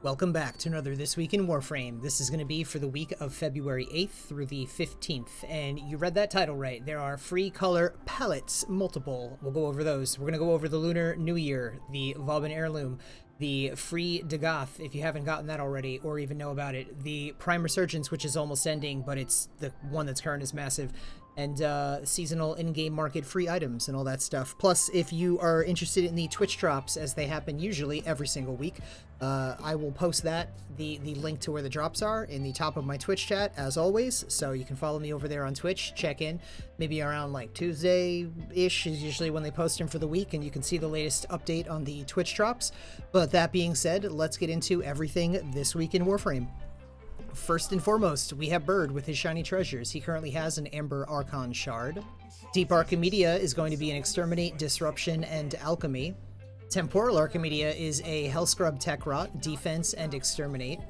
Welcome back to another This Week in Warframe. This is going to be for the week of February 8th through the 15th, and you read that title right. There are free color palettes, multiple. We'll go over those. We're going to go over the Lunar New Year, the Vauban Heirloom, the free Dagoth, if you haven't gotten that already or even know about it, the Prime Resurgence, which is almost ending, but it's the one that's current is massive, and seasonal in-game market free items and all that stuff. Plus, if you are interested in the Twitch drops, as they happen usually every single week, I will post the link to where the drops are in the top of my Twitch chat, as always, so you can follow me over there on Twitch, check in, maybe around like Tuesday-ish is usually when they post them for the week, and you can see the latest update on the Twitch drops. But that being said, let's get into everything This Week in Warframe. First and foremost, we have Bird with his shiny treasures. He currently has an Amber Archon Shard. Deep Archimedia is going to be an Exterminate, Disruption, and Alchemy. Temporal Archimedia is a Hellscrub Tech Rot, Defense, and Exterminate.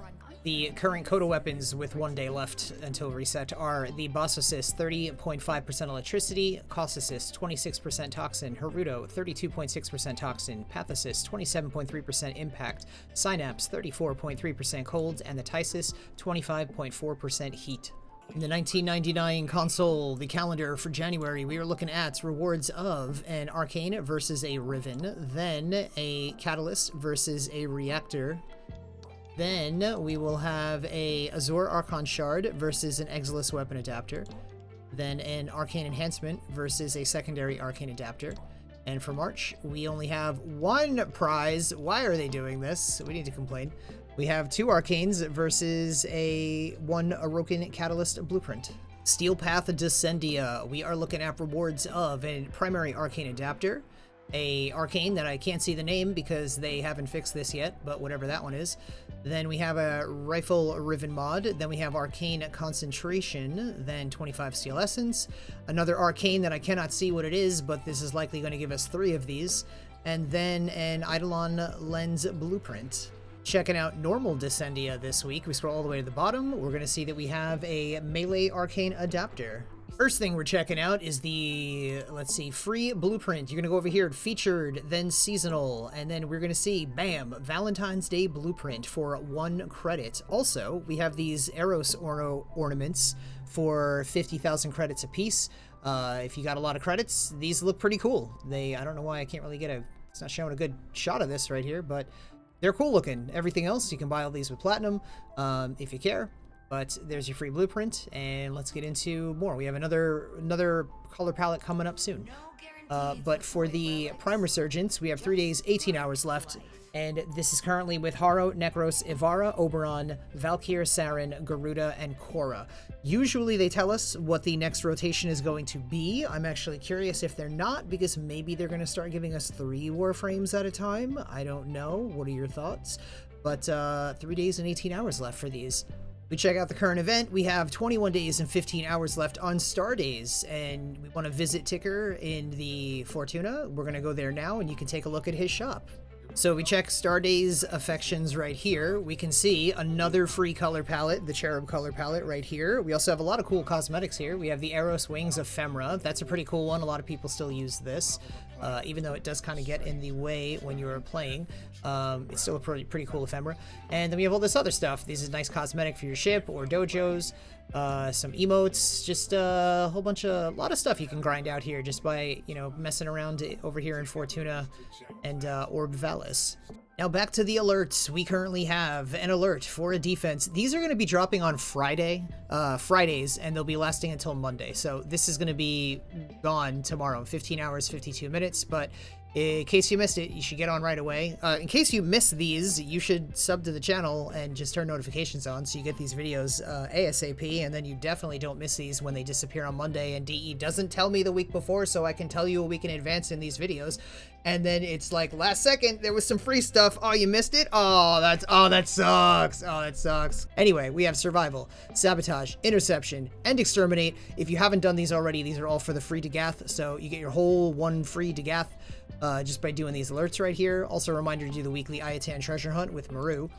The current coda weapons with 1 day left until reset are the Boss Assist 30.5% Electricity, Cost Assist 26% Toxin, Haruto 32.6% Toxin, Path Assist 27.3% Impact, Synapse 34.3% Cold, and the Tysis 25.4% Heat. In the 1999 console, the calendar for January, we are looking at rewards of an Arcane versus a Riven, then a Catalyst versus a Reactor. Then we will have a Azure Archon Shard versus an Exilus Weapon Adapter. Then an Arcane Enhancement versus a secondary Arcane Adapter. And for March, we only have one prize. Why are they doing this? We need to complain. We have 2 Arcanes versus one Orokin Catalyst Blueprint. Steel Path Descendia. We are looking at rewards of a primary Arcane Adapter, a Arcane that I can't see the name because they haven't fixed this yet, but whatever that one is. Then we have a Rifle Riven mod, then we have Arcane Concentration, then 25 Steel Essence, another Arcane that I cannot see what it is, but this is likely going to give us 3 of these, and then an Eidolon Lens Blueprint. Checking out normal Descendia this week, we scroll all the way to the bottom, we're going to see that we have a Melee Arcane Adapter. First thing we're checking out is the, let's see, free blueprint. You're going to go over here, featured, then seasonal, and then we're going to see, bam, Valentine's Day blueprint for 1 credit. Also, we have these Eros ornaments for 50,000 credits apiece. If you got a lot of credits, these look pretty cool. I don't know why I can't really get it's not showing a good shot of this right here, but they're cool looking. Everything else, you can buy all these with platinum if you care. But there's your free blueprint, and let's get into more. We have another color palette coming up soon. But for the Prime Resurgence, we have 3 days, 18 hours left, and this is currently with Haro, Necros, Ivara, Oberon, Valkyr, Saren, Garuda, and Korra. Usually they tell us what the next rotation is going to be. I'm actually curious if they're not, because maybe they're going to start giving us 3 Warframes at a time. I don't know. What are your thoughts? But 3 days and 18 hours left for these. We check out the current event. We have 21 days and 15 hours left on Star Days, and we want to visit Ticker in the Fortuna. We're going to go there now, and you can take a look at his shop. So we check Star Days affections right here. We can see another free color palette, the Cherub color palette right here. We also have a lot of cool cosmetics here. We have the Eros Wings of Femra. That's a pretty cool one. A lot of people still use this, even though it does kind of get in the way when you're playing. It's still a pretty cool ephemera. And then we have all this other stuff. This is nice cosmetic for your ship or dojos. Some emotes, just a lot of stuff you can grind out here just by, messing around over here in Fortuna and Orb Valis. Now back to the alerts. We currently have an alert for a defense. These are going to be dropping on Fridays, and they'll be lasting until Monday. So this is going to be gone tomorrow, 15 hours, 52 minutes, but in case you missed it, you should get on right away. In case you missed these, you should sub to the channel and just turn notifications on so you get these videos ASAP, and then you definitely don't miss these when they disappear on Monday, and DE doesn't tell me the week before, so I can tell you a week in advance in these videos. And then it's like, last second, there was some free stuff. Oh, you missed it? That sucks. Oh, that sucks. Anyway, we have Survival, Sabotage, Interception, and Exterminate. If you haven't done these already, these are all for the free Dagoth, so you get your whole 1 free Dagoth just by doing these alerts right here. Also a reminder to do the weekly Ayatan treasure hunt with Maru.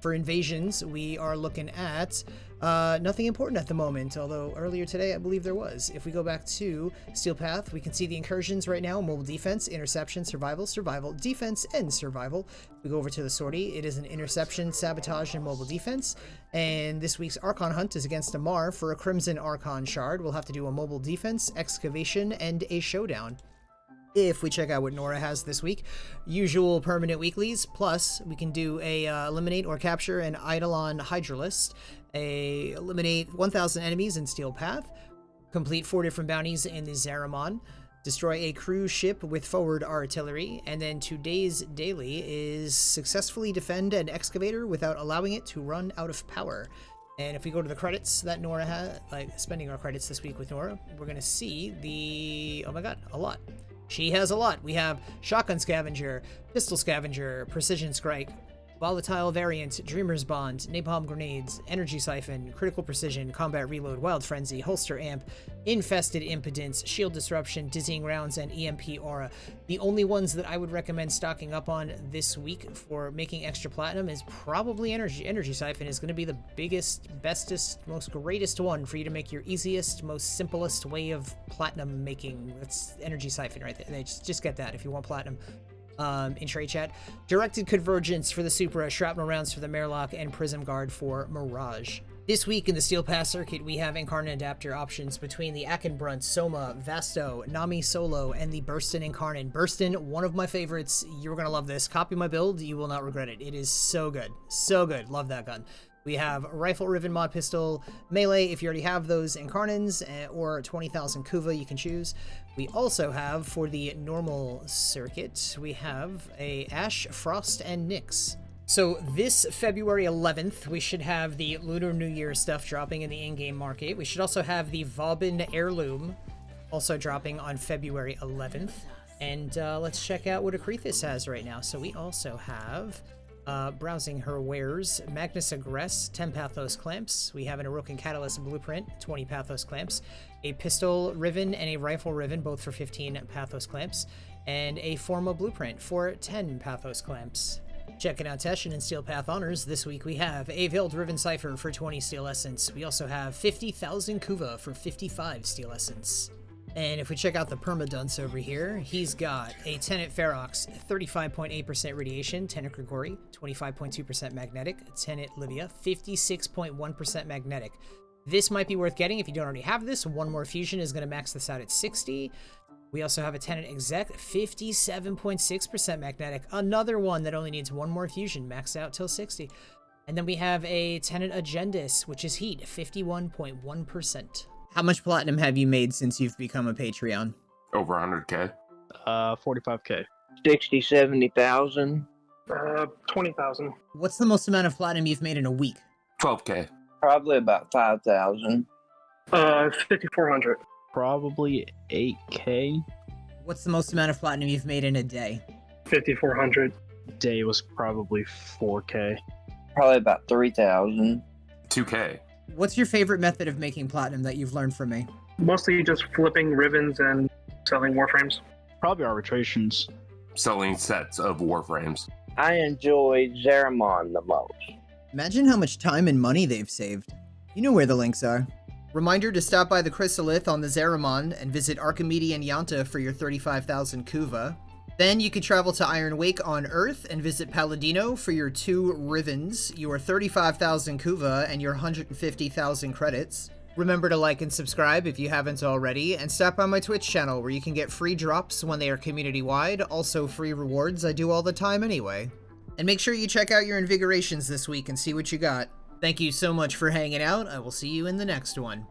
For invasions, we are looking at nothing important at the moment, although earlier today I believe there was. If we go back to Steel Path, we can see the incursions right now: mobile defense, interception, survival, survival, defense, and survival. We go over to the sortie. It is an interception, sabotage, and mobile defense. And this week's Archon hunt is against Amar for a Crimson Archon shard. We'll have to do a mobile defense, excavation, and a showdown. If we check out what Nora has this week, usual permanent weeklies, plus we can do a eliminate or capture an Eidolon Hydralist, a eliminate 1,000 enemies in Steel Path, complete 4 different bounties in the Zaramon, destroy a cruise ship with forward artillery, and then today's daily is successfully defend an excavator without allowing it to run out of power. And if we go to the credits that Nora had, like spending our credits this week with Nora, we're going to see the, oh my god, a lot. She has a lot. We have Shotgun Scavenger, Pistol Scavenger, Precision Strike, Volatile Variant, Dreamer's Bond, Napalm Grenades, Energy Siphon, Critical Precision, Combat Reload, Wild Frenzy, Holster Amp, Infested Impotence, Shield Disruption, Dizzying Rounds, and EMP Aura. The only ones that I would recommend stocking up on this week for making extra platinum is probably Energy Siphon is going to be the biggest, bestest, most greatest one for you to make your easiest, most simplest way of platinum making. That's Energy Siphon right there. Just get that if you want platinum. In trade chat. Directed Convergence for the Supra, Shrapnel Rounds for the Merlock, and Prism Guard for Mirage. This week in the Steel Pass circuit, we have Incarnate Adapter options between the Akenbrunt, Soma, Vasto, Nami Solo, and the Burston Incarnate. Burston, one of my favorites. You're going to love this. Copy my build. You will not regret it. It is so good. So good. Love that gun. We have Rifle Riven Mod Pistol, Melee if you already have those Incarnans, or 20,000 Kuva you can choose. We also have, for the normal circuit, we have a Ash, Frost, and Nyx. So this February 11th, we should have the Lunar New Year stuff dropping in the in-game market. We should also have the Vauban Heirloom also dropping on February 11th. And let's check out what Akrithis has right now. So we also have... browsing her wares, Magnus Aggress, 10 Pathos Clamps. We have an Orokin Catalyst Blueprint, 20 Pathos Clamps. A Pistol Riven and a Rifle Riven, both for 15 Pathos Clamps. And a Forma Blueprint for 10 Pathos Clamps. Checking out Teshin and Steel Path Honors, this week we have a Veiled Riven Cipher for 20 Steel Essence. We also have 50,000 Kuva for 55 Steel Essence. And if we check out the Permadunce over here, he's got a Tenet Ferox, 35.8% radiation, Tenet Grigori, 25.2% magnetic, Tenet Livia, 56.1% magnetic. This might be worth getting if you don't already have this. One more fusion is going to max this out at 60. We also have a Tenet Exec, 57.6% magnetic, another one that only needs one more fusion, maxed out till 60. And then we have a Tenet Agendis, which is heat, 51.1%. How much platinum have you made since you've become a Patreon? Over 100K. 45K. 60, 70,000. 20,000. What's the most amount of platinum you've made in a week? 12K. Probably about 5,000. 5,400. Probably 8K. What's the most amount of platinum you've made in a day? 5,400. Day was probably 4K. Probably about 3,000. 2K. What's your favorite method of making platinum that you've learned from me? Mostly just flipping ribbons and selling warframes. Probably arbitrations. Selling sets of Warframes. I enjoy Zaramon the most. Imagine how much time and money they've saved. You know where the links are. Reminder to stop by the Chrysalith on the Zaramon and visit Archimedia and Yanta for your 35,000 Kuva. Then you could travel to Iron Wake on Earth and visit Palladino for your 2 Rivens, your 35,000 Kuva, and your 150,000 credits. Remember to like and subscribe if you haven't already, and stop by my Twitch channel where you can get free drops when they are community-wide, also free rewards I do all the time anyway. And make sure you check out your Invigorations this week and see what you got. Thank you so much for hanging out. I will see you in the next one.